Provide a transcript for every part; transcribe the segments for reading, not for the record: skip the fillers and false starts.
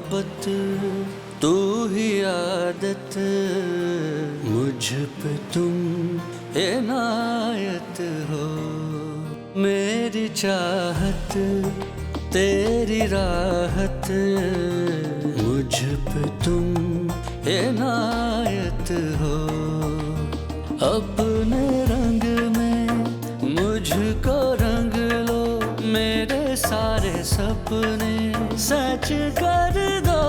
मोहब्बत तू ही आदत, मुझ पे तुम इनायत हो। मेरी चाहत तेरी राहत, मुझ पे तुम इनायत हो। अपने रंग में मुझको रंग लो, मेरे सारे सपने सच कर दो।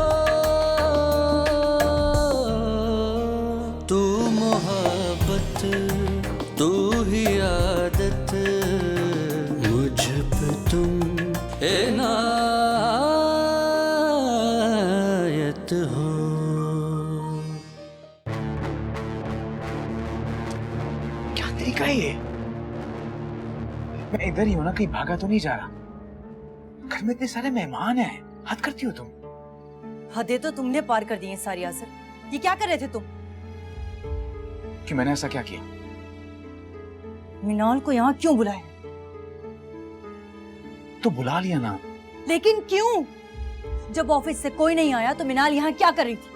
तू मोहब्बत तू ही आदत, मुझ पे तुम इनायत हो। क्या तरीका है ये? मैं इधर ही हूं ना, कहीं भागा तो नहीं जा रहा। घर में इतने सारे मेहमान हैं, हद करती हो तुम। हदें तो तुमने पार कर दी हैं सारी आसर। ये क्या कर रहे थे तुम? कि मैंने ऐसा क्या किया? मिनाल को यहाँ क्यों बुलाया? तो बुला लिया ना। लेकिन क्यों? जब ऑफिस से कोई नहीं आया तो मिनाल यहाँ क्या कर रही थी?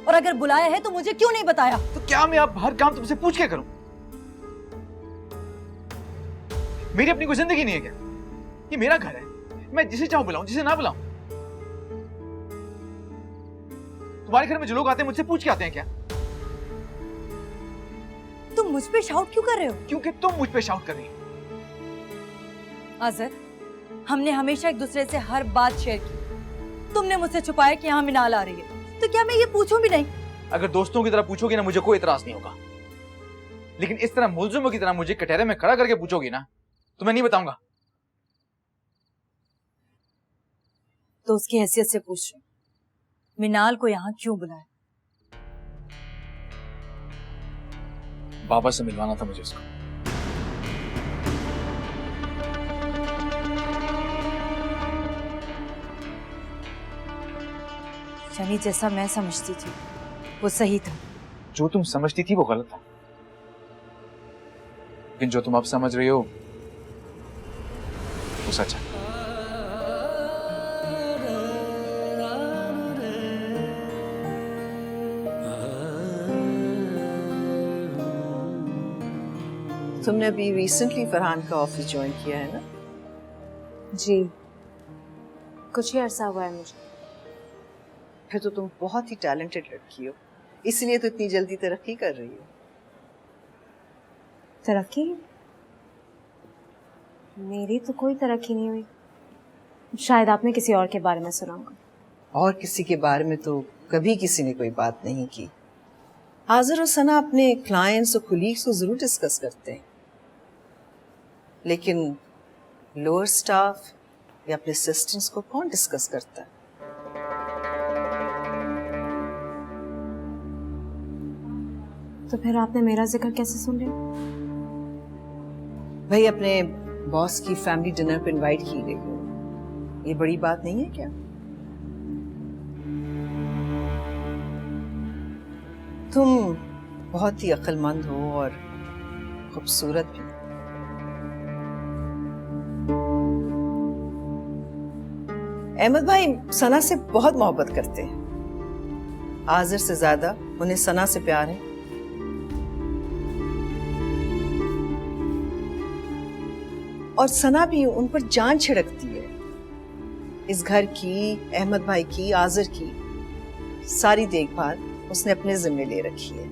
और अगर बुलाया है तो मुझे क्यों नहीं बताया? तो क्या मैं अब हर काम तुमसे पूछ के करूं? मेरी अपनी कोई जिंदगी नहीं है क्या? ये मेरा घर है, मैं जिसे चाहूं बुलाऊं, जिसे ना बुलाऊं। तुम्हारे घर में जो लोग आते हैं मुझसे पूछ के आते हैं क्या? तुम मुझ पे शाउट क्यों कर रहे हो? क्योंकि तुम मुझ पे शाउट कर रही हो। आज़र, हमने हमेशा एक दूसरे से हर बात शेयर की। तुमने मुझसे छुपाया कि यहाँ मिनाल आ रही है, तो क्या मैं ये पूछूं भी नहीं? अगर दोस्तों की तरह पूछोगी ना, मुझे कोई इतराज नहीं होगा। लेकिन इस तरह मुलजिमों की तरह मुझे कटहरे में खड़ा करके पूछोगी ना, तो मैं नहीं बताऊंगा। तो उसकी हैसियत से पूछ रही हूँ, मिनाल को यहाँ क्यों बुलाया? बाबा से मिलवाना था मुझे उसको। यानी जैसा मैं समझती थी वो सही था। जो तुम समझती थी वो गलत था, लेकिन जो तुम अब समझ रही हो वो सच है। तुमने अभी रिसेंटली फरहान का ऑफिस ज्वाइन किया है ना? जी, कुछ ही अरसा हुआ है मुझे। फिर तो तुम बहुत ही टैलेंटेड लड़की हो, इसलिए तो इतनी जल्दी तरक्की कर रही हो। तरक्की? मेरी तो कोई तरक्की नहीं हुई। शायद आपने किसी और के बारे में सुना होगा। और किसी के बारे में तो कभी किसी ने कोई बात नहीं की। आज़र और सना अपने क्लाइंट्स और कोलीग्स को जरूर डिस्कस करते हैं, लेकिन लोअर स्टाफ या अपने असिस्टेंट्स को कौन डिस्कस करता है? तो फिर आपने मेरा जिक्र कैसे सुन लिया? भाई, अपने बॉस की फैमिली डिनर पे इनवाइट की गई हो, ये बड़ी बात नहीं है क्या? तुम बहुत ही अक्लमंद हो और खूबसूरत भी। अहमद भाई सना से बहुत मोहब्बत करते हैं। आज़र से ज्यादा उन्हें सना से प्यार है। और सना भी उन पर जान छिड़कती है। इस घर की, अहमद भाई की, आज़र की सारी देखभाल उसने अपने जिम्मे ले रखी है।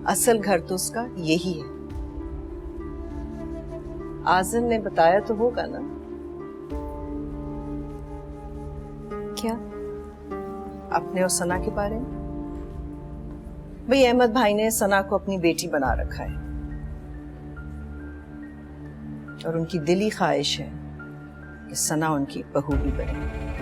असल घर तो उसका यही है। आज़र ने बताया तो होगा ना? क्या? अपने और सना के बारे में। भाई, अहमद भाई ने सना को अपनी बेटी बना रखा है और उनकी दिली ख्वाहिश है कि सना उनकी बहू भी बने।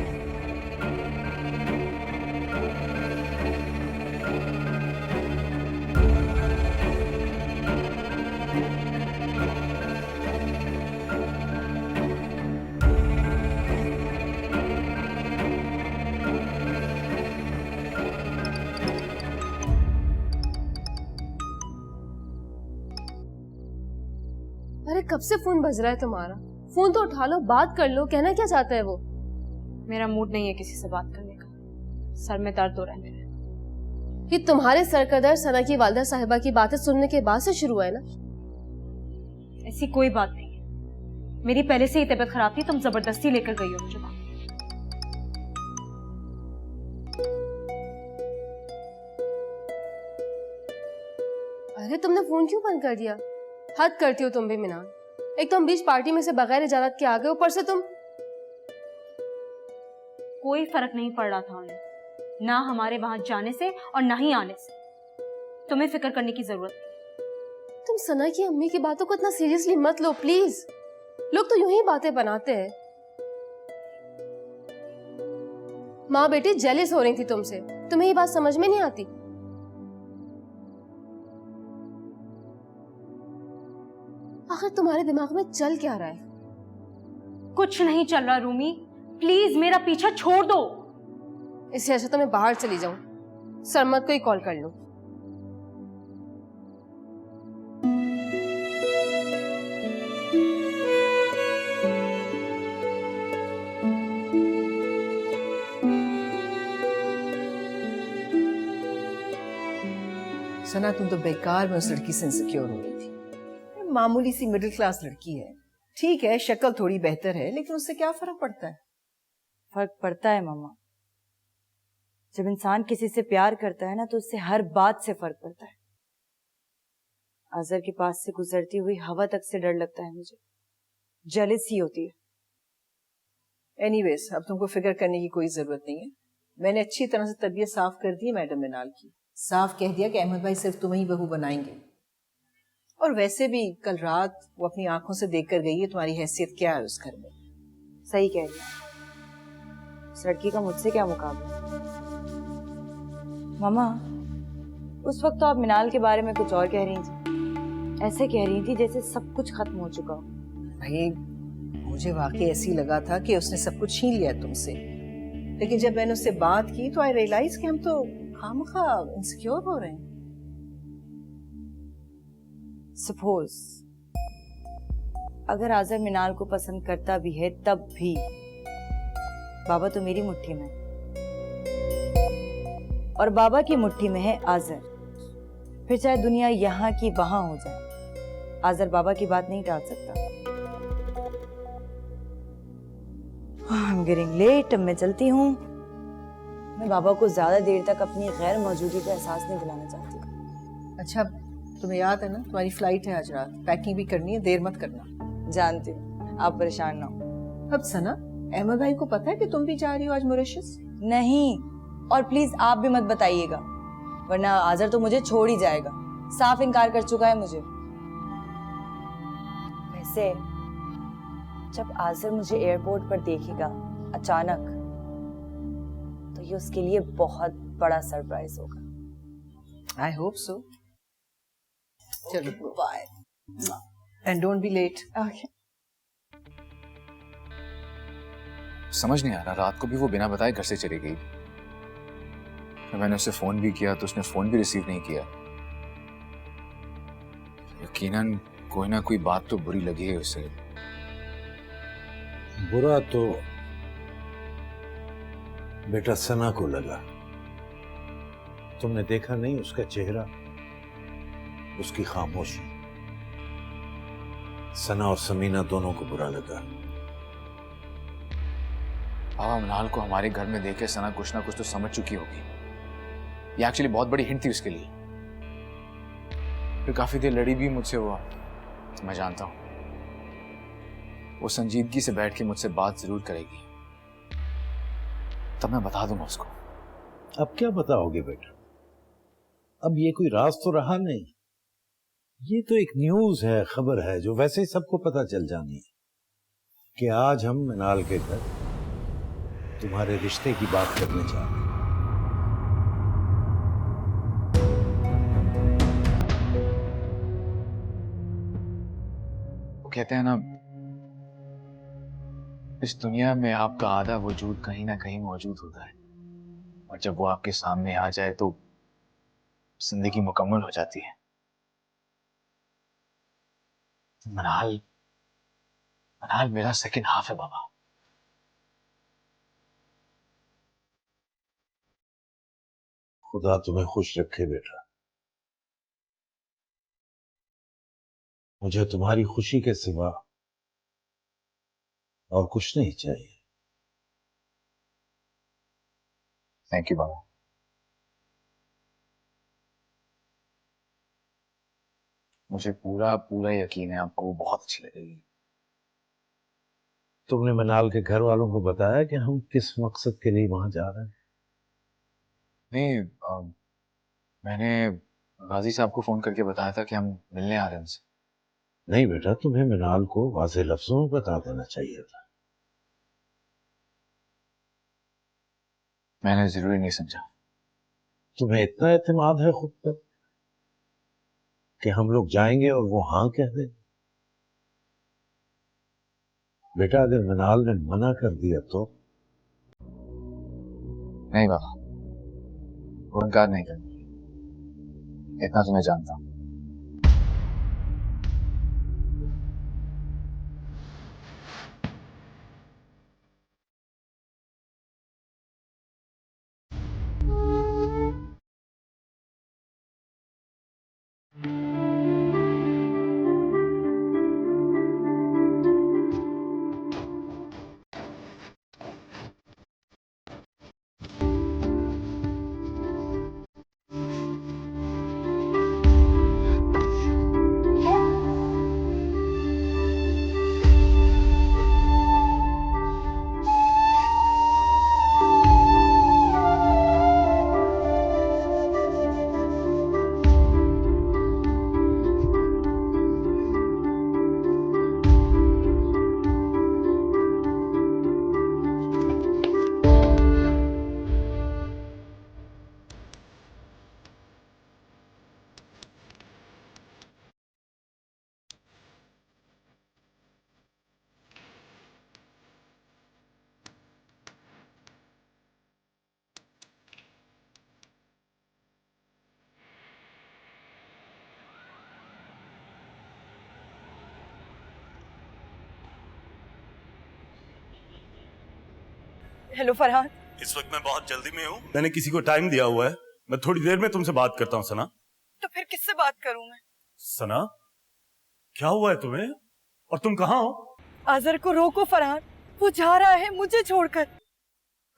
अरे कब से फोन बज रहा है तुम्हारा? फोन तो उठा लो, बात कर लो। कहना क्या चाहता है वो? मेरा मूड नहीं है किसी से बात करने का। सर में दर्द हो रहा है मेरे। ये तुम्हारे सर का दर्द सना की वालदा साहिबा की बातें सुनने के बाद से शुरू हुआ है ना? ऐसी कोई बात नहीं है, मेरी पहले से ही तबीयत खराब थी, तुम जबरदस्ती लेकर गई हो मुझे वहां। अरे तुमने फोन क्यों बंद कर दिया? हद करती हो तुम भी मिनाल। एक तो हम बीच पार्टी में से बगैर इजाजत के आ गए, ऊपर से तुम। कोई फर्क नहीं पड़ रहा था उन्हें, ना हमारे वहां जाने से और ना ही आने से। तुम्हें फिक्र करने की जरूरत नहीं। तुम सना की अम्मी की बातों को इतना सीरियसली मत लो प्लीज। लोग तो यूं ही बातें बनाते हैं। माँ बेटी जेलिस हो रही थी तुमसे, तुम्हें ये बात समझ में नहीं आती? आखिर तुम्हारे दिमाग में चल क्या रहा है? कुछ नहीं चल रहा रूमी, प्लीज मेरा पीछा छोड़ दो। इससे अच्छा तो मैं बाहर चली जाऊं, सरमत को ही कॉल कर लूं। सना, तुम तो बेकार में उस लड़की से इनसिक्योर हो रही थी। मामूली सी मिडिल क्लास लड़की है, ठीक है शक्ल थोड़ी बेहतर है, लेकिन उससे क्या फर्क पड़ता है? फर्क पड़ता है मामा। जब इंसान किसी से प्यार करता है ना तो उससे हर बात से फर्क पड़ता है। अजहर के पास से गुजरती हुई हवा तक से डर लगता है मुझे, जेलसी होती है। एनीवेज, अब तुमको फिक्र करने की कोई जरूरत नहीं है। मैंने अच्छी तरह से तबीयत साफ कर दी है मैडम मिनाल की। साफ कह दिया कि अहमद भाई सिर्फ तुम्हें ही बहू बनाएंगे। और वैसे भी कल रात वो अपनी आंखों से देख कर गई है तुम्हारी हैसियत क्या है उस घर में। सही कह रही है, उस लड़की का मुझसे क्या मुकाबला। मामा, उस वक्त तो आप मिनाल के बारे में कुछ और कह रही थी, ऐसे कह रही थी जैसे सब कुछ खत्म हो चुका हो। भाई मुझे वाकई ऐसी लगा था कि उसने सब कुछ छीन लिया तुमसे, लेकिन जब मैंने उससे बात की तो आई रियलाइज कि हम तो खामखा इनसिक्योर हो रहे हैं। सपोज अगर आजर मिनाल को पसंद करता भी है तब भी बाबा तो मेरी मुट्ठी में और बाबा की मुट्ठी में है आजर। फिर चाहे दुनिया यहाँ की वहां हो जाए, आजर बाबा की बात नहीं टाल सकता। I'm getting late, अब मैं चलती हूँ। मैं बाबा को ज्यादा देर तक अपनी गैर मौजूदगी का एहसास नहीं दिलाना चाहती। अच्छा, तुम्हें याद है ना तुम्हारी फ्लाइट है आज रात, पैकिंग भी करनी है, देर मत करना। जानती हूँ, आप परेशान ना हो। अब सना, अहमद भाई को पता है कि तुम भी जा रही हो आज मॉरिशस? नहीं, और प्लीज आप भी मत बताइएगा, वरना आजर तो मुझे छोड़ ही जाएगा। साफ इनकार कर चुका है मुझे। वैसे जब आजर मुझे एयरपोर्ट पर देखेगा अचानक, तो ये उसके लिए बहुत बड़ा सरप्राइज होगा। I hope so. चलो bye, and don't be late. Okay. समझ नहीं आ रहा, रात को भी वो बिना बताए घर से चली गई। मैंने उसे फोन भी किया तो उसने फोन भी रिसीव नहीं किया। यकीनन कोई ना कोई बात तो बुरी लगी है उसे। बुरा तो बेटा सना को लगा। तुमने देखा नहीं उसका चेहरा, उसकी खामोशी। सना और समीना दोनों को बुरा लगा। बाबा मिनाल को हमारे घर में देखे सना कुछ ना कुछ तो समझ चुकी होगी। ये एक्चुअली बहुत बड़ी हिंट थी उसके लिए। फिर काफी देर लड़ी भी मुझसे, वो मैं जानता हूं वो संजीदगी से बैठ के मुझसे बात जरूर करेगी, तब मैं बता दूंगा उसको। अब क्या बताओगे बेटा? अब ये कोई राज तो रहा नहीं, ये तो एक न्यूज है, खबर है जो वैसे ही सबको पता चल जानी है कि आज हम मिनाल के घर तुम्हारे रिश्ते की बात करने जा रहे हैं। वो कहते हैं ना, इस दुनिया में आपका आधा वजूद कहीं ना कहीं मौजूद होता है, और जब वो आपके सामने आ जाए तो जिंदगी मुकम्मल हो जाती है। मनाल मनाल मेरा सेकंड हाफ है बाबा। खुदा तुम्हें खुश रखे बेटा। मुझे तुम्हारी खुशी के सिवा और कुछ नहीं चाहिए। थैंक यू बाबा। मुझे पूरा पूरा यकीन है आपको वो बहुत अच्छी लगेगी। तुमने मनाल के घर वालों को बताया कि हम किस मकसद के लिए वहां जा रहे हैं? नहीं, मैंने गाजी साहब को फोन करके बताया था कि हम मिलने आ रहे हैं उनसे। नहीं बेटा, तुम्हें मनाल को वाज़ेह लफ्जों में बता देना चाहिए था। मैंने जरूरी नहीं समझा। तुम्हें इतना एतमाद है खुद पर कि हम लोग जाएंगे और वो हाँ कह दे? बेटा अगर मनाल ने मना कर दिया तो? नहीं बाबा, वो इनकार नहीं करेंगे, इतना तो मैं जानता हूँ। हेलो फरहान। इस वक्त मैं बहुत जल्दी में हूँ, मैंने किसी को टाइम दिया हुआ है, मैं थोड़ी देर में तुमसे बात करता हूँ। सना, तो फिर किससे बात करूं मैं? सना क्या हुआ है तुम्हें और तुम कहाँ हो? आज़र को रोको फरहान, वो जा रहा है मुझे छोड़कर।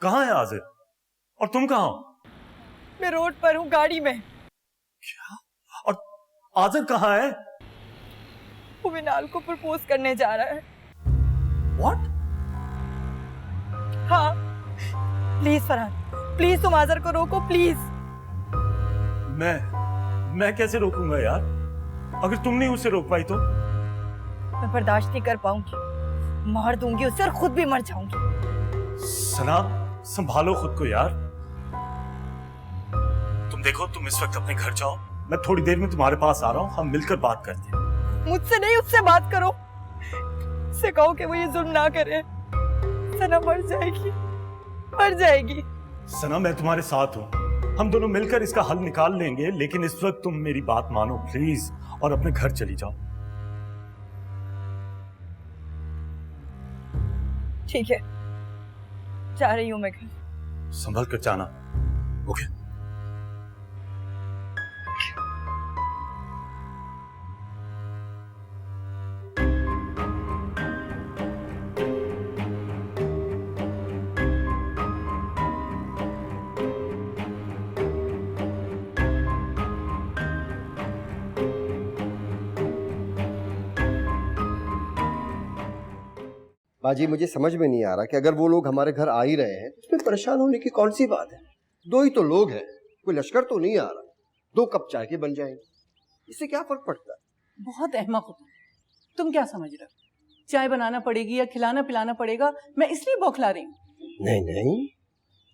कहाँ है आज़िर और तुम कहाँ हो? मैं रोड पर हूँ, गाड़ी में। क्या? और आज़िर कहाँ है? वो मिनाल को प्रपोज करने जा रहा है। What? हाँ प्लीज फरहान, प्लीज तुम आज़र को रोको प्लीज। मैं कैसे रोकूंगा यार? अगर तुम नहीं उसे रोक पाई तो? मैं बर्दाश्त नहीं कर पाऊंगी, मार दूंगी उसे और खुद भी मर जाऊंगी। सना संभालो खुद को यार। तुम देखो, तुम इस वक्त अपने घर जाओ, मैं थोड़ी देर में तुम्हारे पास आ रहा हूँ, हम मिलकर बात करते हैं। मुझसे नहीं, उससे बात करो, उससे कहो कि वो ये जुल्म ना करे। सना मर जाएगी, मर जाएगी। सना मैं तुम्हारे साथ हूँ, हम दोनों मिलकर इसका हल निकाल लेंगे, लेकिन इस वक्त तुम मेरी बात मानो प्लीज और अपने घर चली जाओ। ठीक है, जा रही हूँ मैं घर। संभल कर जाना, ओके? बाजी मुझे समझ में नहीं आ रहा कि अगर वो लोग हमारे घर आ ही रहे हैं तो इसमें परेशान होने की कौन सी बात है? दो ही तो लोग हैं, कोई लश्कर तो नहीं आ रहा। 2 कप चाय के बन जाएंगे, इससे क्या फर्क पड़ता है? बहुत अहमक हो तुम क्या समझ रहे हो? चाय बनाना पड़ेगी या खिलाना पिलाना पड़ेगा, मैं इसलिए बौखला रही हूँ। नहीं नहीं,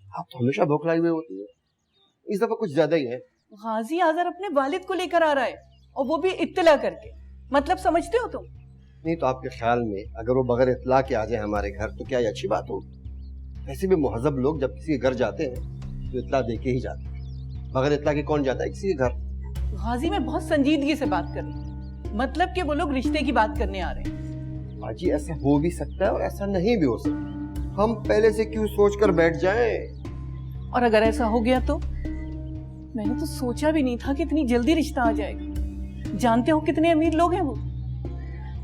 आप तो हमेशा बौखलाई हुए होती है, इस दफा कुछ ज्यादा ही है। गाजी आज़र अपने वालिद को लेकर आ रहा है और वो भी इत्तला करके, मतलब समझते हो तुम? नहीं तो आपके ख्याल में अगर वो बगैर इत्तला के आ जाए हमारे घर तो क्या ये अच्छी बात होगी? वैसे भी मुहज़्ज़ब लोग जब किसी के घर जाते हैं तो इत्तला दे के ही जाते हैं, बगैर इत्तला के कौन जाता है किसी के घर? गाजी मैं बहुत संजीदगी से बात कर रही हूँ, मतलब कि वो लोग रिश्ते की बात करने आ रहे हैं। बाजी ऐसा हो भी सकता है और ऐसा नहीं भी हो सकता, हम पहले से क्यों सोच कर बैठ जाएं? और अगर ऐसा हो गया तो मैंने तो सोचा भी नहीं था कि इतनी जल्दी रिश्ता आ जाएगा। जानते हो कितने अमीर लोग हैं वो।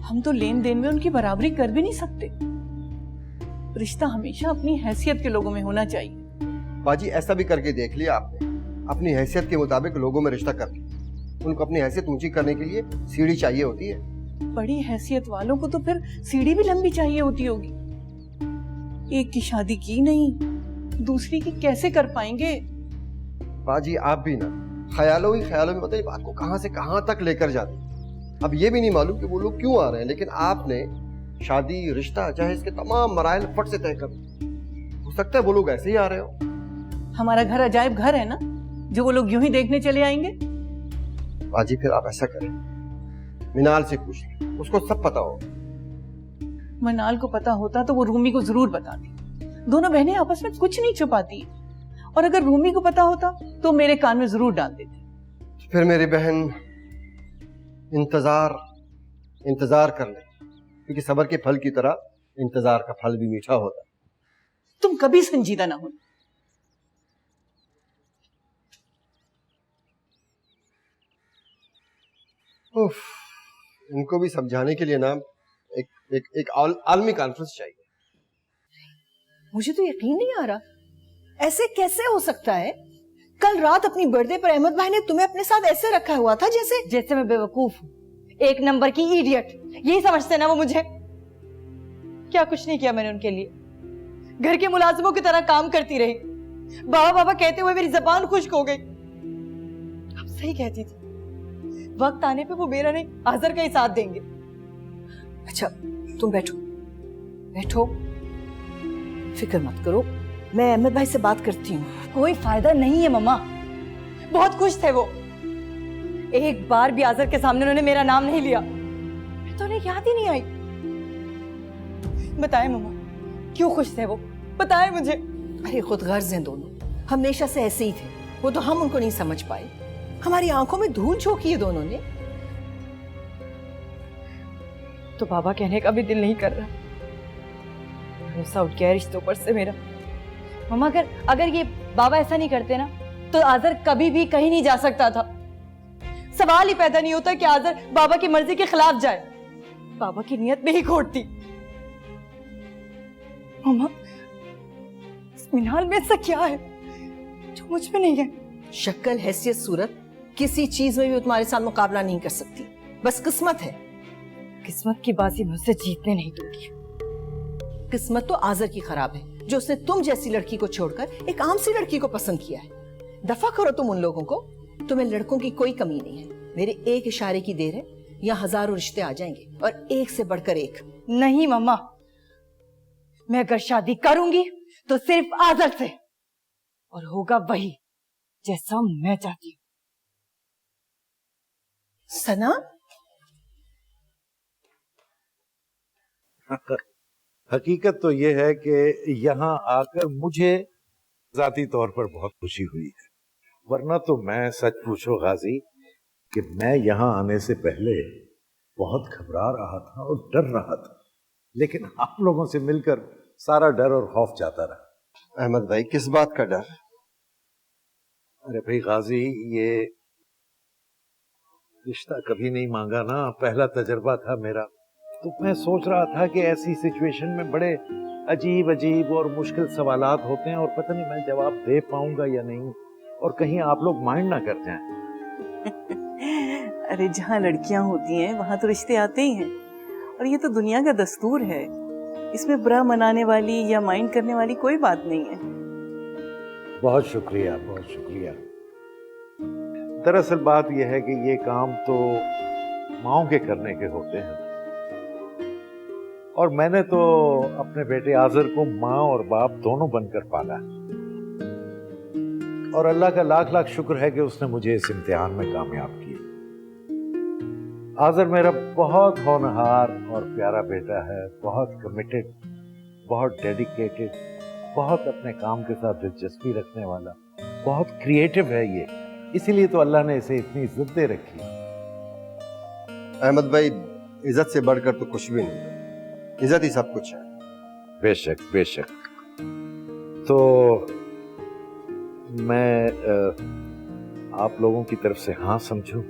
हम तो लेन देन में उनकी बराबरी कर भी नहीं सकते। रिश्ता हमेशा अपनी हैसियत के लोगों में होना चाहिए। बाजी ऐसा भी करके देख लिया आपने, अपनी हैसियत के मुताबिक लोगों में रिश्ता कर लिया। उनको अपनी हैसियत ऊंची करने के लिए सीढ़ी चाहिए होती है। बड़ी हैसियत वालों को तो फिर सीढ़ी भी लंबी चाहिए होती होगी। एक की शादी की नहीं, दूसरी की कैसे कर पाएंगे? बाजी आप भी ना ख्यालों ही ख्यालों में मतलब बात को कहां से कहां तक लेकर जाते। अब ये भी नहीं मालूम कि वो लोग क्यों आ रहे हैं, लेकिन आपने शादी रिश्ता चाहे इसके तमाम मराइल फट से तय कर। हो सकता है वो लोग ऐसे ही आ रहे हो। हमारा घर अजायब घर है ना, जो वो लोग यूं ही देखने चले आएंगे? बाजी फिर आप ऐसा करें, मिनाल से पूछ लें, उसको सब पता हो। मनाल को पता होता तो वो रूमी को जरूर बताती। दोनों बहनें आपस में कुछ नहीं छुपाती, और अगर रूमी को पता होता तो मेरे कान में जरूर डाल देती। फिर मेरी बहन इंतजार कर ले, क्योंकि सब्र के फल की तरह इंतजार का फल भी मीठा होता है। तुम कभी संजीदा ना हो। उफ, इनको भी समझाने के लिए ना एक आलमी कॉन्फ्रेंस चाहिए। मुझे तो यकीन नहीं आ रहा, ऐसे कैसे हो सकता है? कल रात अपनी बर्थडे पर अहमद भाई ने तुम्हें अपने साथ ऐसे रखा हुआ था जैसे मैं बेवकूफ हूँ, एक नंबर की इडियट, यही समझते ना वो मुझे। क्या कुछ नहीं किया मैंने उनके लिए। घर के मुलाजिमों की तरह काम करती रही। बाबा बाबा कहते हुए मेरी जबान खुश्क हो गई। अब सही कहती थी, वक्त आने पे वो मेरा नहीं आजर का ही साथ देंगे। अच्छा तुम बैठो बैठो, फिक्र मत करो, मैं अहमद भाई से बात करती हूँ। कोई फायदा नहीं है मम्मा, बहुत खुश थे वो। एक बार भी आजर के सामने उन्होंने मेरा नाम नहीं लिया, तो उन्हें याद ही नहीं आई। बताएं मम्मा, क्यों खुश थे वो, बताएं मुझे। अरे खुद गर्ज हैं दोनों, हमेशा से ऐसे ही थे वो, तो हम उनको नहीं समझ पाए। हमारी आंखों में धूल झोंकी है दोनों ने। तो बाबा कहने का भी दिल नहीं कर रहा, भरोसा उठ गया रिश्तों पर से मेरा। मम्मा अगर ये बाबा ऐसा नहीं करते ना, तो आजर कभी भी कहीं नहीं जा सकता था। सवाल ही पैदा नहीं होता कि आजर बाबा की मर्जी के खिलाफ जाए। बाबा की नियत नहीं खोटती। मम्मा, इस मिनाल में ऐसा क्या है जो मुझ में नहीं है? शक्ल, हैसियत, सूरत, किसी चीज में भी तुम्हारे साथ मुकाबला नहीं कर सकती। बस किस्मत है। किस्मत की बाजी मुझसे जीतने नहीं दूंगी। किस्मत तो आजर की खराब है, जो उसने तुम जैसी लड़की को छोड़कर एक आम सी लड़की को पसंद किया है। दफा करो तुम उन लोगों को। तुम्हें लड़कों की कोई कमी नहीं है। मेरे एक इशारे की देर है, यहाँ हजारों रिश्ते आ जाएंगे, और एक से बढ़कर एक। नहीं मम्मा, मैं अगर शादी करूंगी तो सिर्फ आजर से, और होगा वही जैसा मैं चाहती हूँ। सना, हकीकत तो ये है कि यहाँ आकर मुझे जाती तौर पर बहुत खुशी हुई है, वरना तो मैं सच पूछो गाजी कि मैं यहाँ आने से पहले बहुत घबरा रहा था और डर रहा था, लेकिन आप लोगों से मिलकर सारा डर और खौफ जाता रहा। अहमद भाई, किस बात का डर? अरे भाई गाजी, ये रिश्ता कभी नहीं मांगा ना, पहला तजर्बा था मेरा। तो मैं सोच रहा था कि ऐसी सिचुएशन में बड़े अजीब अजीब और मुश्किल सवालात होते हैं, और पता नहीं मैं जवाब दे पाऊंगा या नहीं, और कहीं आप लोग माइंड ना कर जाएं। अरे जहाँ लड़कियां होती हैं वहां तो रिश्ते आते ही हैं, और ये तो दुनिया का दस्तूर है। इसमें बुरा मनाने वाली या माइंड करने वाली कोई बात नहीं है। बहुत शुक्रिया, बहुत शुक्रिया। दरअसल बात यह है कि ये काम तो माओ के करने के होते हैं, और मैंने तो अपने बेटे आजर को माँ और बाप दोनों बनकर पाला, और अल्लाह का लाख लाख शुक्र है कि उसने मुझे इस इम्तिहान में कामयाब किया। आजर मेरा बहुत होनहार और प्यारा बेटा है, बहुत कमिटेड, बहुत डेडिकेटेड, बहुत अपने काम के साथ दिलचस्पी रखने वाला, बहुत क्रिएटिव है ये, इसीलिए तो अल्लाह ने इसे इतनी इज्जत दे रखी। अहमद भाई, इज्जत से बढ़कर तो कुछ भी नहीं है, इज्जत ही सब कुछ है। बेशक बेशक। तो मैं आप लोगों की तरफ से हाँ समझो।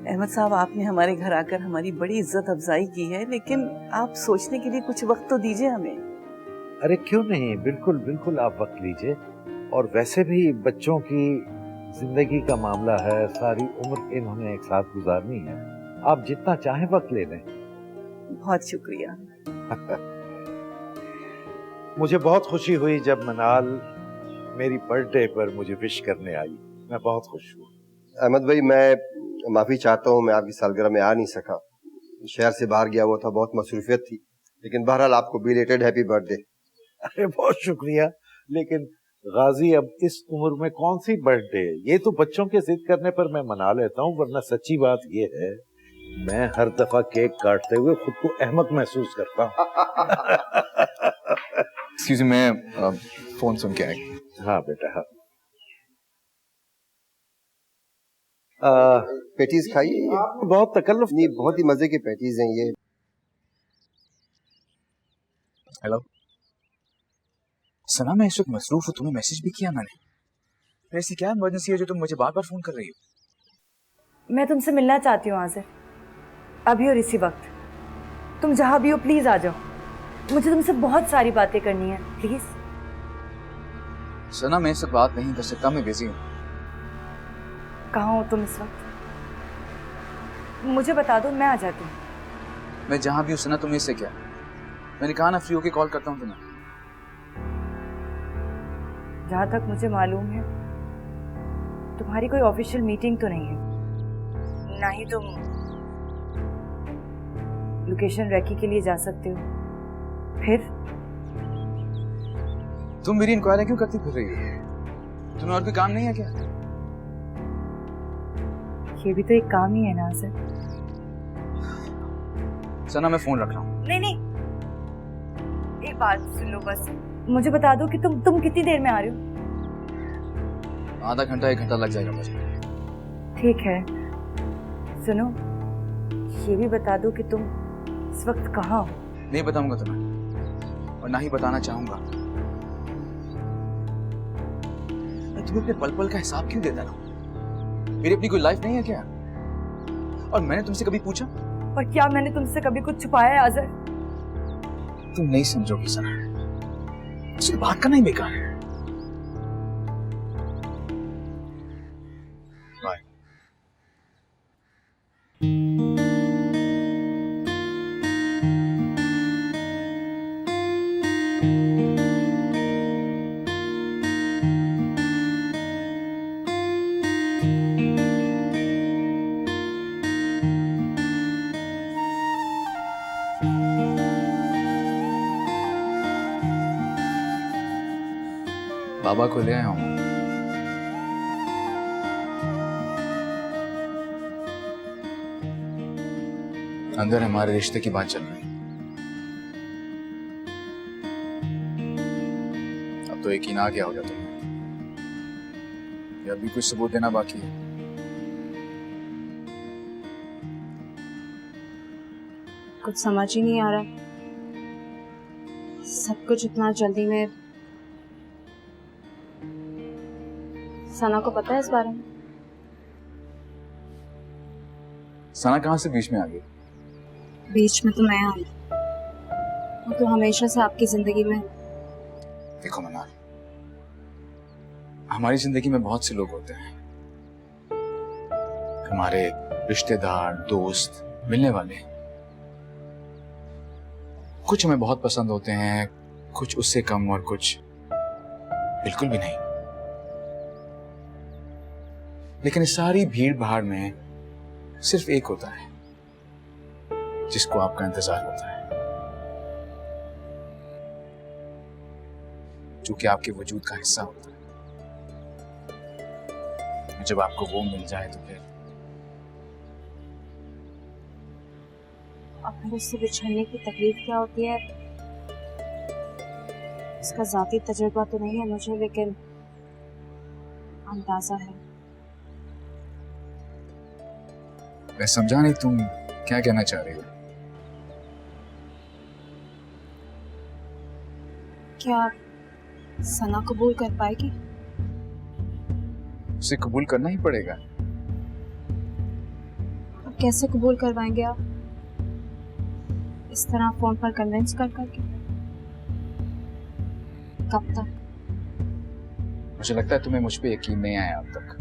अहमद साहब, आपने हमारे घर आकर हमारी बड़ी इज्जत अफजाई की है, लेकिन आप सोचने के लिए कुछ वक्त तो दीजिए हमें। अरे क्यों नहीं, बिल्कुल बिल्कुल आप वक्त लीजिए। और वैसे भी बच्चों की जिंदगी का मामला है, सारी उम्र इन्होंने एक साथ गुजारनी है, आप जितना चाहें वक्त ले लें। बहुत शुक्रिया। मुझे बहुत खुशी हुई जब मनाल मेरी बर्थडे पर मुझे विश करने आई, मैं बहुत खुश हूँ। अहमद भाई, मैं माफी चाहता हूँ, मैं आपकी सालगिरह में आ नहीं सका, शहर से बाहर गया हुआ था, बहुत मसरूफियत थी, लेकिन बहरहाल आपको बिलेटेड हैप्पी बर्थडे। अरे बहुत शुक्रिया, लेकिन गाजी अब इस उम्र में कौन सी बर्थडे, ये तो बच्चों के जिद करने पर मैं मना लेता हूँ, वरना सच्ची बात ये है मैं हर दफा केक काटते हुए खुद को अहमक महसूस करता हूँ। एक्सक्यूज मी, मैं फोन सुन के आया। हाँ बेटा हाँ। पैटीज खाइए, बहुत तकल्लुफ नहीं, बहुत ही मजे की पैटीज हैं ये। हेलो सना, मैं इस वक्त मसरूफ हूँ, तुम्हें मैसेज भी किया मैंने। ऐसी क्या इमरजेंसी है जो तुम मुझे बार बार फोन कर रही हो? मैं तुमसे मिलना चाहती हूँ आसिफ, अभी और इसी वक्त। तुम जहां भी हो प्लीज आ जाओ, मुझे तुमसे बहुत सारी बातें करनी है, प्लीज। सना, मैं इससे बात नहीं कर सकता, मैं बिजी हूँ। कहाँ हो तुम इस वक्त? मुझे बता दो, मैं आ जाती हूँ। मैं जहां भी हूँ सना, तुम्हें इससे क्या? मैंने कहा ना फ्री होके कॉल करता हूँ तुम्हें। जहां तक मुझे मालूम है तुम्हारी कोई ऑफिशियल मीटिंग तो नहीं है, ना ही तुम लोकेशन रेकी के लिए जा सकते हो। फिर तुम मेरी इंक्वायरी क्यों करती फिर रही हो? तुम्हें और कोई काम नहीं है क्या? ये भी तो एक काम ही है ना आसिफ। सना, मैं फोन रख रहा हूँ। नहीं नहीं, एक बात सुन लो बस, मुझे बता दो कि तुम कितनी देर में आ रहे हो? आधा घंटा 1 घंटा लग जाएगा मुझे। ठीक है, सुनो, ये भी बता दो कि तुम इस वक्त कहाँ हो? नहीं बताऊंगा तुम्हें, और ना ही बताना चाहूंगा। मैं तुम्हें अपने पल पल का हिसाब क्यों देता रहूं? मेरी अपनी कोई लाइफ नहीं है क्या? और मैंने तुमसे कभी पूछा? और क्या मैंने तुमसे कभी कुछ छुपाया है आज़र? तुम नहीं समझोगी सना, सिर्फ बात करना ही बेकार है। बाय। बाबा को ले आया हूं। अंदर हमारे रिश्ते की बात चल रही है। अब तो यकीन आ गया होगा तुम्हें, या अभी कुछ सबूत देना बाकी है? कुछ समझ ही नहीं आ रहा, सब कुछ इतना जल्दी में। सना को पता है इस बारे में? सना कहां से बीच में आ गई? बीच में तो मैं आई, वो तो हमेशा से आपकी जिंदगी में। देखो मनाल, हमारी जिंदगी में बहुत से लोग होते हैं, हमारे रिश्तेदार, दोस्त, मिलने वाले। कुछ हमें बहुत पसंद होते हैं, कुछ उससे कम, और कुछ बिल्कुल भी नहीं। लेकिन इस सारी भीड़ भाड़ में सिर्फ एक होता है जिसको आपका इंतजार होता है, जो कि आपके वजूद का हिस्सा होता है। जब आपको वो मिल जाए तो फिर उससे बिछड़ने की तकलीफ क्या होती है, इसका जाती तजुर्बा तो नहीं है मुझे, लेकिन अंदाजा है। मैं समझा नहीं तुम क्या कहना चाह रही हो। क्या सना कबूल कर पाएगी? उसे कबूल करना ही पड़ेगा। अब कैसे कबूल करवाएंगे आप? इस तरह फोन पर कन्विंस कर करके? कब तक? मुझे लगता है तुम्हें मुझ पे यकीन नहीं आया अब तक।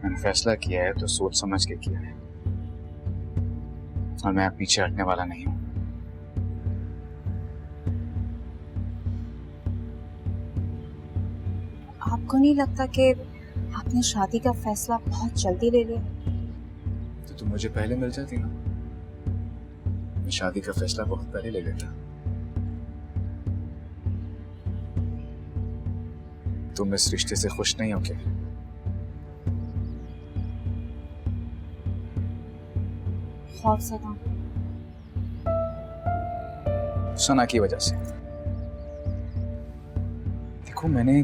मैंने फैसला किया है तो सोच समझ के किया है, और मैं अब पीछे हटने वाला नहीं हूं। आपको नहीं लगता कि आपने शादी का फैसला बहुत जल्दी ले लिया? तो तुम मुझे पहले मिल जाती ना, मैं शादी का फैसला बहुत पहले ले लेता। तुम इस रिश्ते से खुश नहीं हो क्या? खौफज़दा। सना की वजह से। देखो, मैंने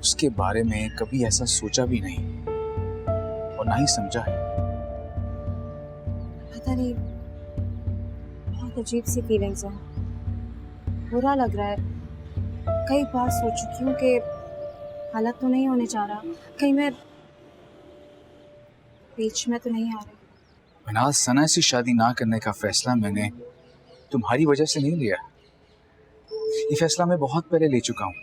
उसके बारे में कभी ऐसा सोचा भी नहीं और ना ही समझा है। पता नहीं, बहुत अजीब सी फीलिंग्स हैं। बुरा लग रहा है। कई बार सोच चुकी हूँ कि गलत तो नहीं होने जा रहा, कहीं मैं बीच में तो नहीं आ रही। बिना सना से शादी ना करने का फैसला मैंने तुम्हारी वजह से नहीं लिया। ये फैसला मैं बहुत पहले ले चुका हूँ,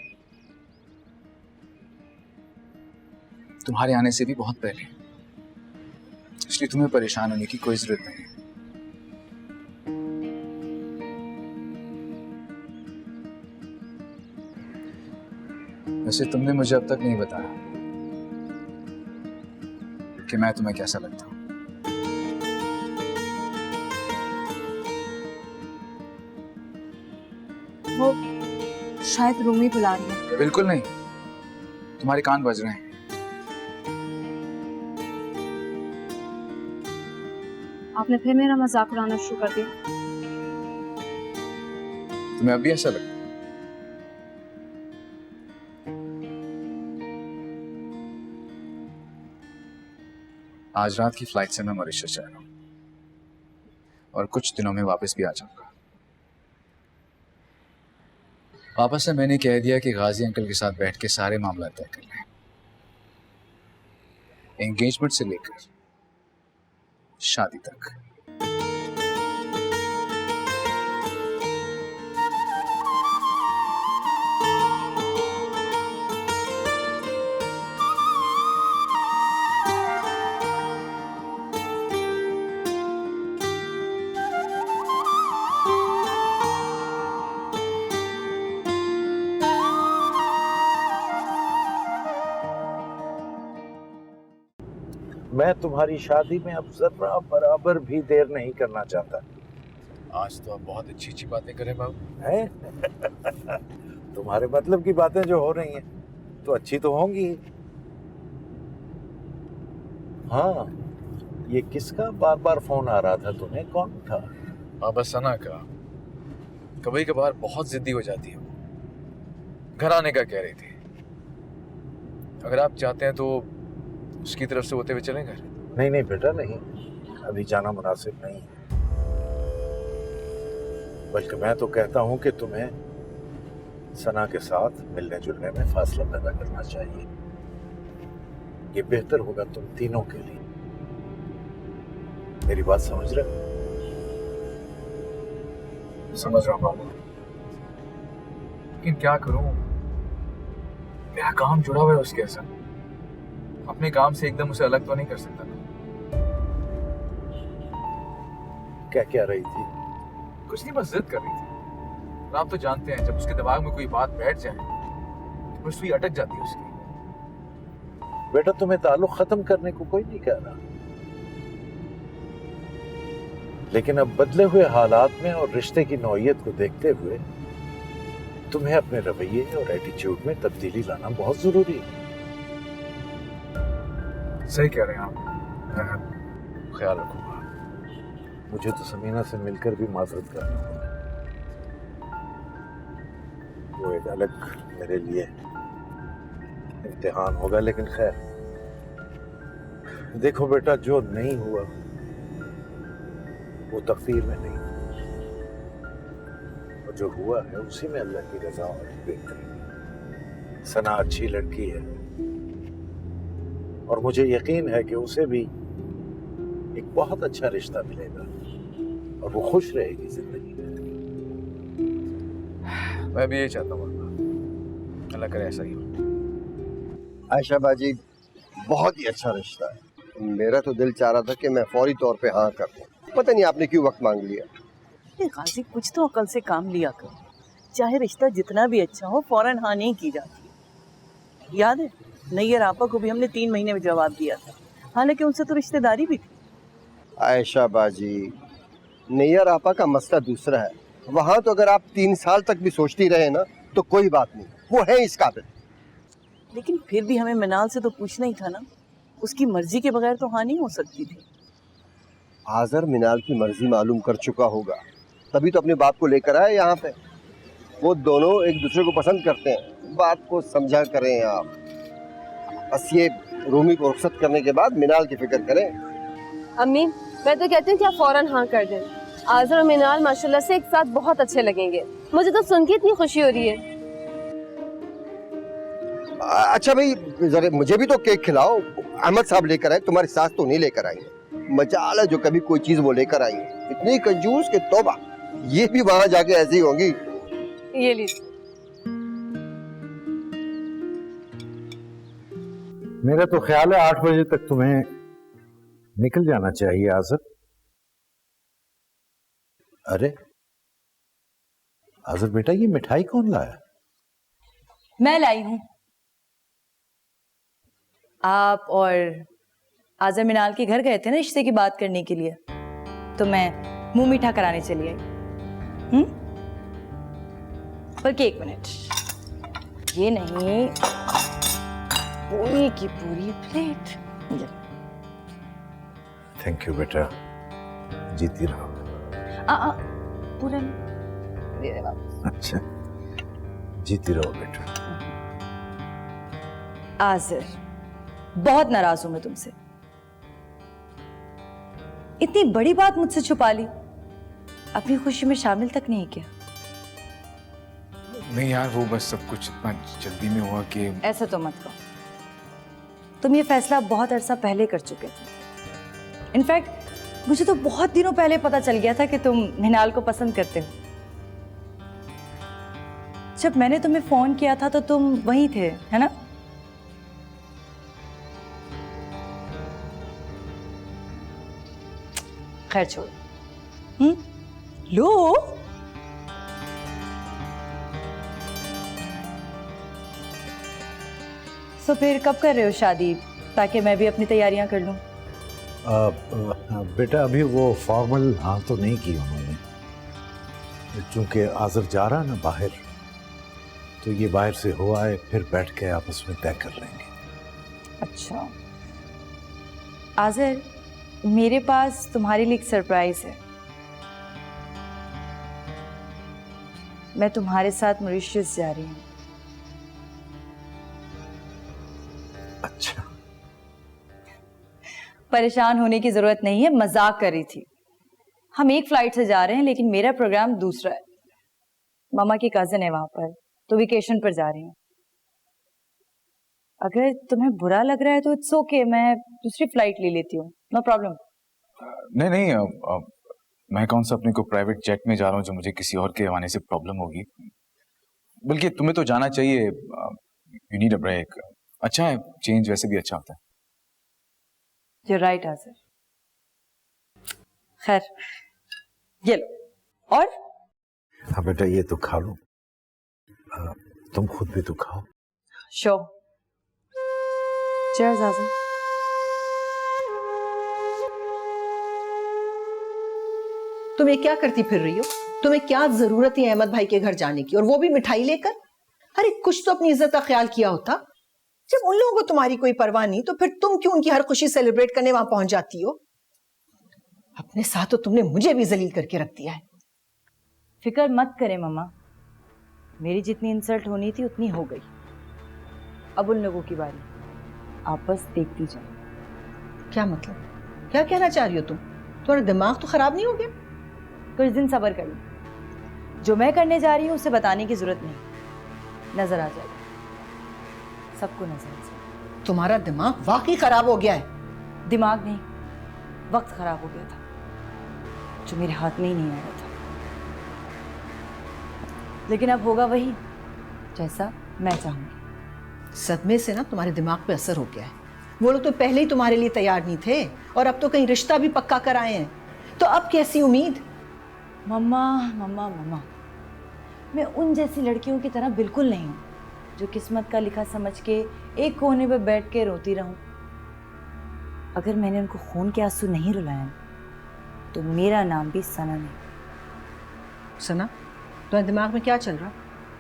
तुम्हारे आने से भी बहुत पहले। इसलिए तुम्हें परेशान होने की कोई जरूरत नहीं। वैसे तुमने मुझे अब तक नहीं बताया कि मैं तुम्हें कैसा लगता हूँ। वो शायद रूमी बुला रही है। बिल्कुल नहीं, तुम्हारे कान बज रहे हैं। आपने फिर मेरा मजाक उड़ाना शुरू कर दिया। तुम्हें अब भी ऐसा लगता है? आज रात की फ्लाइट से मैं मॉरिशस जा रहा हूं और कुछ दिनों में वापस भी आ जाऊंगा। वापस से मैंने कह दिया कि गाजी अंकल के साथ बैठ के सारे मामला तय कर लें, एंगेजमेंट से लेकर शादी तक। मैं तुम्हारी शादी में अब जरा बराबर भी देर नहीं करना चाहता। आज तो आप बहुत अच्छी अच्छी बातें करें बाबू। है तुम्हारे मतलब की बातें जो हो रही हैं तो अच्छी तो होंगी। हाँ, ये किसका बार बार फोन आ रहा था तुम्हें? कौन था? बाबा सना का। कभी कभार बहुत जिद्दी हो जाती है वो, घर आने का कह रही थी। अगर आप चाहते हैं तो उसकी तरफ से होते हुए चलें घर। नहीं नहीं बेटा, नहीं, अभी जाना मुनासिब नहीं है। बल्कि मैं तो कहता हूं कि तुम्हें सना के साथ मिलने जुलने में फासला पैदा करना चाहिए। ये बेहतर होगा तुम तीनों के लिए। मेरी बात समझ रहे हो? समझ रहा हूँ बाबू, लेकिन क्या करूं, मेरा काम जुड़ा हुआ है उसके साथ। अपने काम से एकदम उसे अलग तो नहीं कर सकता। क्या क्या रही थी? कुछ नहीं, बस जिद कर रही थी। और आप तो जानते हैं, जब उसके दिमाग में कोई बात बैठ जाए तो सुई अटक जाती है उसकी। बेटा, तुम्हें ताल्लुक खत्म करने को कोई नहीं कह रहा, लेकिन अब बदले हुए हालात में और रिश्ते की नौइयत को देखते हुए तुम्हें अपने रवैये और एटीट्यूड में तब्दीली लाना बहुत जरूरी है। सही कह रहे हैं आप, मैं ख्याल रखूंगा। मुझे तो समीना से मिलकर भी माजरत करना होगा। वो एक अलग मेरे लिए इम्तिहान होगा, लेकिन खैर देखो बेटा, जो नहीं हुआ वो तकदीर में नहीं, और जो हुआ है उसी में अल्लाह की रजा और बेहतरी। सना अच्छी लड़की है और मुझे यकीन है कि उसे भी एक बहुत अच्छा रिश्ता मिलेगा और वो खुश रहेगी जिंदगी में। मैं भी यही चाहता हूँ, अल्लाह करे ऐसा ही हो। आयशा बाजी, बहुत ही अच्छा रिश्ता है। मेरा तो दिल चाह रहा था कि मैं फौरी तौर पे हाँ कर दूं। पता नहीं आपने क्यों वक्त मांग लिया। गाजी, कुछ तो अकल से काम लिया कर। चाहे रिश्ता जितना भी अच्छा हो, फौरन हाँ नहीं की जाती। याद है, नैयर आपा को भी हमने 3 महीने में जवाब दिया था, हालांकि उनसे तो रिश्तेदारी भी थी। आयशा बाजी, नैयर आपा का मसला दूसरा है। वहाँ तो अगर आप 3 साल तक भी सोचती रहे ना तो कोई बात नहीं, वो है इस काबिल। लेकिन फिर भी हमें मिनाल से तो पूछना ही था ना, उसकी मर्जी के बगैर तो हाँ नहीं हो सकती थी। आज़र मिनाल की मर्जी मालूम कर चुका होगा, तभी तो अपने बाप को लेकर आए यहाँ पे। वो दोनों एक दूसरे को पसंद करते हैं, बात को समझा करें आप। बस ये रूमी को रुखसत करने के बाद मिनाल की फिक्र करें। अम्मी, मैं तो कहती हूँ कि आप फौरन हाँ कर दें। आज़र और मिनाल माशाल्लाह से एक साथ बहुत अच्छे लगेंगे। मुझे तो सुन के इतनी खुशी हो रही है। अच्छा भाई, जरा मुझे भी तो केक खिलाओ। अहमद साहब लेकर आए, तुम्हारी सास तो नहीं लेकर आई। मजाल है जो कभी कोई चीज वो लेकर आई। इतनी कंजूस के तौबा, ये भी वहां जाके ऐसी ही होंगी। ये लीजिए। मेरा तो ख्याल है 8 बजे तक तुम्हें निकल जाना चाहिए आज़र। अरे आज़र बेटा, ये मिठाई कौन लाया? मैं लाई हूं। आप और आज़र मिनाल के घर गए थे ना रिश्ते की बात करने के लिए, तो मैं मुंह मीठा कराने चली आई। बल्कि 1 मिनट, ये नहीं, पूरी की पूरी प्लेट। थैंक यू बेटा, जीती रहो। पूरा नहीं, दे दे वापस। अच्छा, जीती रहो बेटा। आज़र, बहुत नाराज हूं मैं तुमसे। इतनी बड़ी बात मुझसे छुपा ली, अपनी खुशी में शामिल तक नहीं किया। नहीं यार, वो बस सब कुछ इतना जल्दी में हुआ कि। ऐसा तो मत कहो, तुम ये फैसला बहुत अरसा पहले कर चुके थे। इनफैक्ट मुझे तो बहुत दिनों पहले पता चल गया था कि तुम मिनाल को पसंद करते हो। जब मैंने तुम्हें फोन किया था तो तुम वहीं थे, है ना? खैर छोड़ो। लो, तो फिर कब कर रहे हो शादी, ताकि मैं भी अपनी तैयारियां कर लूं? बेटा अभी वो फॉर्मल हाँ तो नहीं की उन्होंने, चूंकि आज़र जा रहा ना बाहर, तो ये बाहर से हो आए फिर बैठ के आपस में तय कर लेंगे। अच्छा आज़र, मेरे पास तुम्हारे लिए एक सरप्राइज है। मैं तुम्हारे साथ मॉरिशस जा रही हूँ। अच्छा, परेशान होने की जरूरत नहीं है, मजाक कर रही थी। हम एक फ्लाइट से जा रहे हैं, लेकिन मेरा प्रोग्राम दूसरा है। मामा की कजिन है वहां पर, तो वेकेशन पर जा रही हूँ। अगर तुम्हें बुरा लग रहा है तो इट्स ओके, मैं दूसरी फ्लाइट ले लेती हूँ, नो प्रॉब्लम। नहीं नहीं, मैं कौन सा अपने को प्राइवेट जेट में जा रहा हूँ जो मुझे किसी और के आने से प्रॉब्लम होगी। बल्कि तुम्हें तो जाना चाहिए, यू नीड अ ब्रेक। अच्छा है, चेंज वैसे भी अच्छा होता है। You're right, Azar. खैर, ये लो। और हाँ बेटा, ये तो खा लो। तुम खुद भी तो खाओ। Show cheers Azar. तुम ये क्या करती फिर रही हो? तुम्हें क्या जरूरत है अहमद भाई के घर जाने की, और वो भी मिठाई लेकर? अरे कुछ तो अपनी इज्जत का ख्याल किया होता। जब उन लोगों को तुम्हारी कोई परवाह नहीं, तो फिर तुम क्यों उनकी हर खुशी सेलिब्रेट करने वहां पहुंच जाती हो? अपने साथ तो तुमने मुझे भी जलील करके रख दिया है। फिक्र मत करें मम्मा, मेरी जितनी इंसल्ट होनी थी उतनी हो गई। अब उन लोगों की बारी, आप बस देखती जाओ। क्या मतलब? क्या कहना चाह रही हो तुम? तुम्हारा दिमाग तो खराब नहीं हो गया? कुछ दिन सब्र कर लो, जो मैं करने जा रही हूँ उसे बताने की जरूरत नहीं, नजर आ जाएगा, सबको नजर आ जाएगा। तुम्हारा दिमाग वाकई खराब हो गया है। दिमाग नहीं, वक्त खराब हो गया था, जो मेरे हाथ में ही नहीं आ रहा था। लेकिन अब होगा वही जैसा मैं चाहूंगी। सदमे से ना तुम्हारे दिमाग पे असर हो गया है। वो लोग तो पहले ही तुम्हारे लिए तैयार नहीं थे और अब तो कहीं रिश्ता भी पक्का कराए हैं, तो अब कैसी उम्मीद? मम्मा मम्मा मम्मा, मैं उन जैसी लड़कियों की तरह बिल्कुल नहीं हूँ जो किस्मत का लिखा समझ के एक कोने पे बैठ के रोती रहूं। अगर मैंने उनको खून के आंसू नहीं रुलाया तो मेरा नाम भी सना नहीं। सना, तुम्हारे दिमाग में क्या चल रहा?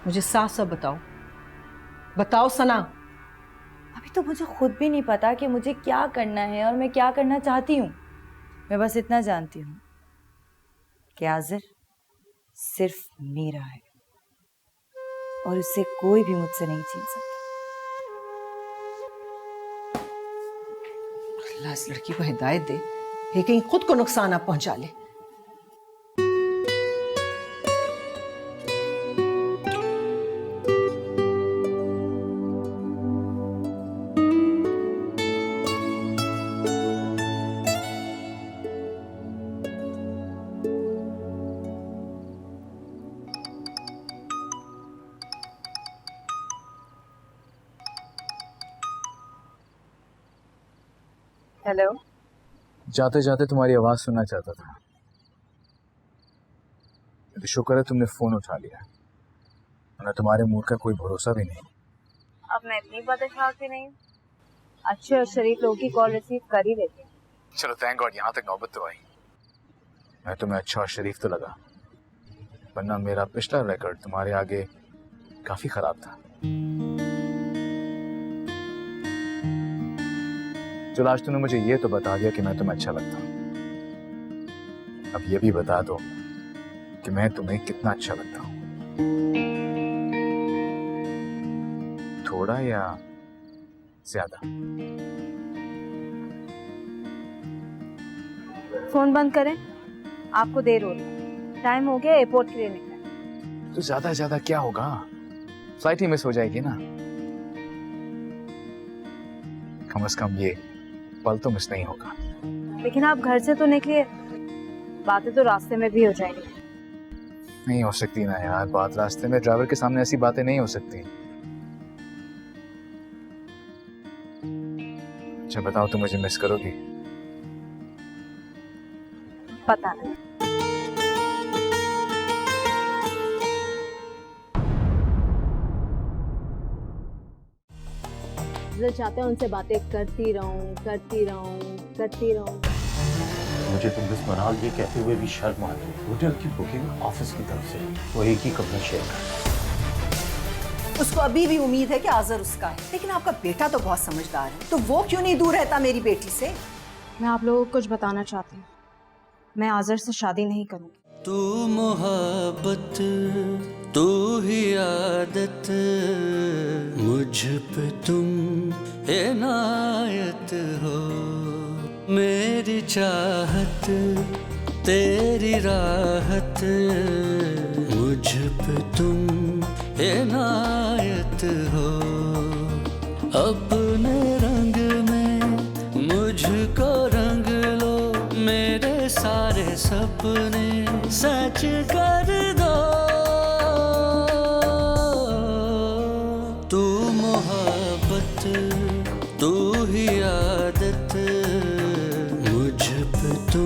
मुझे साफ साफ बताओ, बताओ सना। अभी तो मुझे खुद भी नहीं पता कि मुझे क्या करना है और मैं क्या करना चाहती हूँ। मैं बस इतना जानती हूँ कि आज़िर सिर्फ मेरा है और उसे कोई भी मुझसे नहीं छीन सकता। अल्लाह इस लड़की को हिदायत दे, ये कहीं खुद को नुकसान ना पहुंचा ले। हेलो। जाते जाते तुम्हारी आवाज सुनना चाहता था, तो शुक्र है तुमने फोन उठा लिया, वरना तुम्हारे मूड का कोई भरोसा भी नहीं। अब मैं इतनी बदअखलाक भी नहीं, अच्छे और शरीफ लोगों की कॉल रिसीव कर ही लेती हूँ। चलो थैंक गॉड यहाँ तक नौबत तो आई। मैं तुम्हें अच्छा और शरीफ तो लगा, वरना मेरा पिछला रिकॉर्ड तुम्हारे आगे काफी खराब था। चलो आज तुमने मुझे ये तो बता दिया कि मैं तुम्हें अच्छा लगता हूँ, अब ये भी बता दो कि मैं तुम्हें कितना अच्छा लगता हूँ, थोड़ा या ज्यादा? फोन बंद करें, आपको देर हो रही है, टाइम हो गया एयरपोर्ट के लिए निकलना। तो ज्यादा क्या होगा, फ्लाइट ही मिस हो जाएगी ना। कम से कम ये पल तो मिस नहीं होगा। लेकिन आप घर से तो निकलिए, बातें तो रास्ते में भी हो जाएंगी। नहीं हो सकती ना यार, बात रास्ते में, ड्राइवर के सामने ऐसी बातें नहीं हो सकती। अच्छा बताओ, तुम मुझे मिस करोगी? पता नहीं। जो चाहते हैं उनसे बातें करती रहूं। मुझे तुम बस मनाल ये कहते हुए भी शर्म आ रही, होटल की बुकिंग ऑफिस की तरफ से, वो एक ही कमरा शेयर कर। उसको अभी भी उम्मीद है कि आज़र उसका है, लेकिन आपका बेटा तो बहुत समझदार है, तो वो क्यों नहीं दूर रहता मेरी बेटी से? मैं आप लोगों को कुछ बताना चाहती हूँ, मैं आज़र से शादी नहीं करूँगी। तू मोहब्बत, तू ही आदत, मुझ पे तुम इनायत हो, मेरी चाहत तेरी राहत, मुझ पे तुम इनायत हो, अपने रंग में मुझको रंग लो, मेरे सारे सपने सच कर दो। तू मोहब्बत, तू ही आदत, मुझ पे तुम